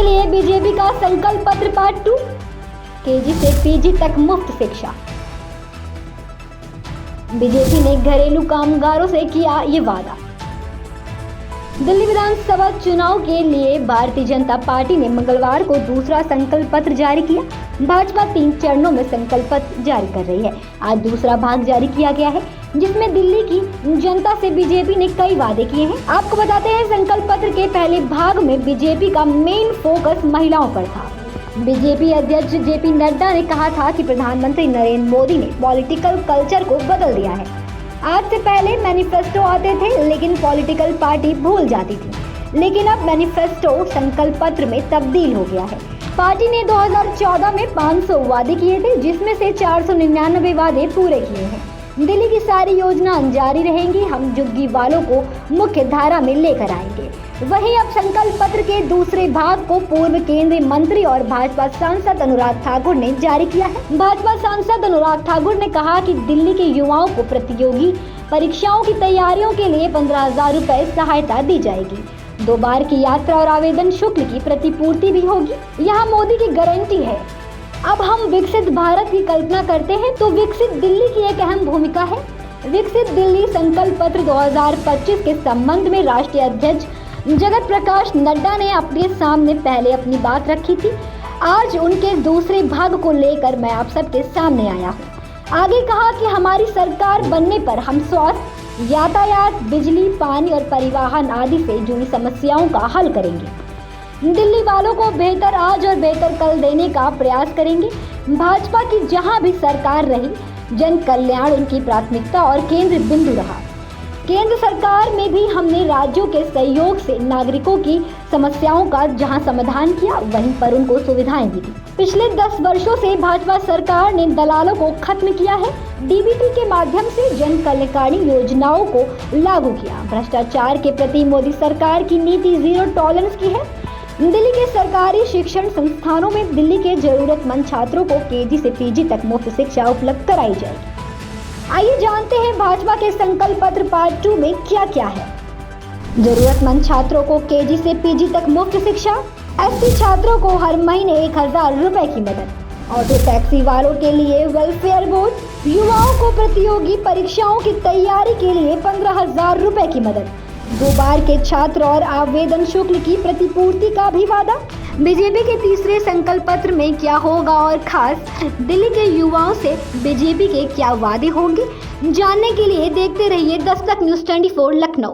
लिए बीजेपी का संकल्प पत्र पार्ट 2, केजी से पीजी तक मुफ्त शिक्षा। बीजेपी ने घरेलू कामगारों से किया ये वादा। दिल्ली विधानसभा चुनाव के लिए भारतीय जनता पार्टी ने मंगलवार को दूसरा संकल्प पत्र जारी किया। भाजपा 3 चरणों में संकल्प पत्र जारी कर रही है। आज दूसरा भाग जारी किया गया है, जिसमें दिल्ली की जनता से बीजेपी ने कई वादे किए हैं। आपको बताते हैं, संकल्प पत्र के पहले भाग में बीजेपी का मेन फोकस महिलाओं पर था। बीजेपी अध्यक्ष जेपी नड्डा ने कहा था कि प्रधानमंत्री नरेंद्र मोदी ने पॉलिटिकल कल्चर को बदल दिया है। आज से पहले मैनिफेस्टो आते थे, लेकिन पॉलिटिकल पार्टी भूल जाती थी, लेकिन अब मैनिफेस्टो संकल्प पत्र में तब्दील हो गया है। पार्टी ने 2014 में 500 वादे किए थे, जिसमें से 499 वादे पूरे किए हैं। दिल्ली की सारी योजना जारी रहेंगी। हम झुग्गी वालों को मुख्य धारा में लेकर आएंगे। वहीं अब संकल्प पत्र के दूसरे भाग को पूर्व केंद्रीय मंत्री और भाजपा सांसद अनुराग ठाकुर ने जारी किया है। भाजपा सांसद अनुराग ठाकुर ने कहा कि दिल्ली के युवाओं को प्रतियोगी परीक्षाओं की तैयारियों के लिए 15,000 रुपए सहायता दी जाएगी। 2 बार की यात्रा और आवेदन शुल्क की प्रतिपूर्ति भी होगी। यहाँ मोदी की गारंटी है। अब हम विकसित भारत की कल्पना करते हैं तो विकसित दिल्ली की एक अहम भूमिका है। विकसित दिल्ली संकल्प पत्र 2025 के संबंध में राष्ट्रीय अध्यक्ष जगत प्रकाश नड्डा ने अपने सामने पहले अपनी बात रखी थी। आज उनके दूसरे भाग को लेकर मैं आप सबके सामने आया हूँ। आगे कहा कि हमारी सरकार बनने पर हम स्वास्थ्य, यातायात, बिजली, पानी और परिवहन आदि से जुड़ी समस्याओं का हल करेंगे। दिल्ली वालों को बेहतर आज और बेहतर कल देने का प्रयास करेंगे। भाजपा की जहां भी सरकार रही, जन कल्याण उनकी प्राथमिकता और केंद्र बिंदु रहा। केंद्र सरकार में भी हमने राज्यों के सहयोग से नागरिकों की समस्याओं का जहां समाधान किया, वहीं पर उनको सुविधाएं भी दी। पिछले 10 वर्षों से भाजपा सरकार ने दलालों को खत्म किया है। डीबीटी के माध्यम से जन कल्याणकारी योजनाओं को लागू किया। भ्रष्टाचार के प्रति मोदी सरकार की नीति जीरो टॉलरेंस की है। दिल्ली के सरकारी शिक्षण संस्थानों में दिल्ली के जरूरतमंद छात्रों को केजी से पीजी तक मुफ्त शिक्षा उपलब्ध कराई जाएगी। आइए जानते हैं भाजपा के संकल्प पत्र पार्ट 2 में क्या क्या है। जरूरतमंद छात्रों को केजी से पीजी तक मुफ्त शिक्षा। एसटी छात्रों को हर महीने 1,000 रुपए की मदद। ऑटो टैक्सी वालों के लिए वेलफेयर बोर्ड। युवाओं को प्रतियोगी परीक्षाओं की तैयारी के लिए 15,000 रुपए की मदद। 2 बार के छात्र और आवेदन शुल्क की प्रतिपूर्ति का भी वादा। बीजेपी के तीसरे संकल्प पत्र में क्या होगा और खास दिल्ली के युवाओं से बीजेपी के क्या वादे होंगे, जानने के लिए देखते रहिए दस्तक न्यूज़ 24 लखनऊ।